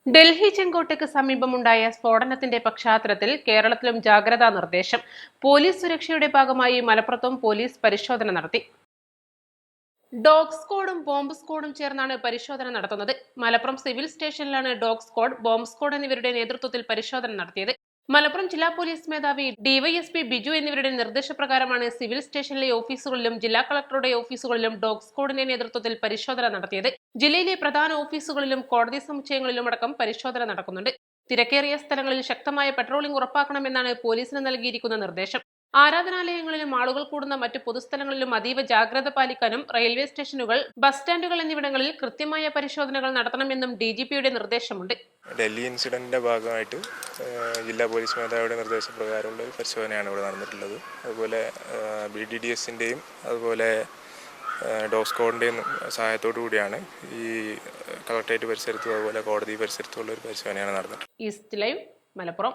ഡൽഹി ചെങ്കോട്ടയ്ക്ക് സമീപമുണ്ടായ സ്ഫോടനത്തിന്റെ പശ്ചാത്തലത്തിൽ കേരളത്തിലും ജാഗ്രതാ നിർദ്ദേശം. പോലീസ് സുരക്ഷയുടെ ഭാഗമായി മലപ്പുറത്തും പോലീസ് പരിശോധന നടത്തി. ഡോഗ് സ്ക്വാഡും ബോംബ് സ്ക്വാഡും ചേർന്നാണ് പരിശോധന നടത്തുന്നത്. മലപ്പുറം സിവിൽ സ്റ്റേഷനിലാണ് ഡോഗ് സ്ക്വാഡ്, ബോംബ് സ്ക്വാഡ് എന്നിവരുടെ നേതൃത്വത്തിൽ പരിശോധന നടത്തിയത്. മലപ്പുറം ജില്ലാ പോലീസ് മേധാവി ഡിവൈഎസ്പി ബിജു എന്നിവരുടെ നിർദ്ദേശപ്രകാരമാണ് സിവിൽ സ്റ്റേഷനിലെ ഓഫീസുകളിലും ജില്ലാ കളക്ടറുടെ ഓഫീസുകളിലും ഡോഗ് സ്ക്വാഡിന്റെ നേതൃത്വത്തിൽ പരിശോധന നടത്തിയത്. ജില്ലയിലെ പ്രധാന ഓഫീസുകളിലും കോടതി സമുച്ചയങ്ങളിലും അടക്കം പരിശോധന നടക്കുന്നുണ്ട്. തിരക്കേറിയ സ്ഥലങ്ങളിൽ ശക്തമായ പട്രോളിംഗ് ഉറപ്പാക്കണമെന്നാണ് പോലീസിന് നൽകിയിരിക്കുന്ന നിർദ്ദേശം. ആരാധനാലയങ്ങളിലും ആളുകൾ കൂടുന്ന മറ്റു പൊതുസ്ഥലങ്ങളിലും അതീവ ജാഗ്രത പാലിക്കാനും റെയിൽവേ സ്റ്റേഷനുകൾ, ബസ് സ്റ്റാൻഡുകൾ എന്നിവിടങ്ങളിൽ കൃത്യമായ പരിശോധനകൾ നടത്തണമെന്നും ഡിജിപിയുടെ നിർദ്ദേശമുണ്ട്. ഡൽഹി ഇൻസിഡന്റിന്റെ ഭാഗമായിട്ട് ജില്ലാ പോലീസ് മേധാവിയുടെ നിർദ്ദേശപ്രകാരമുള്ള ഒരു പരിശോധനയാണ് ഇവിടെ നടന്നിട്ടുള്ളത്. അതുപോലെ BDDSന്റെയും അതുപോലെ ഡോഗ് സ്ക്വാഡിന്റെയും സഹായത്തോടു കൂടിയാണ് ഈ കളക്ടറേറ്റ് പരിസരത്തും അതുപോലെ കോടതി പരിസരത്തുമുള്ള ഒരു പരിശോധനയാണ് നടന്നിട്ടുള്ളത്. East live, Malappuram.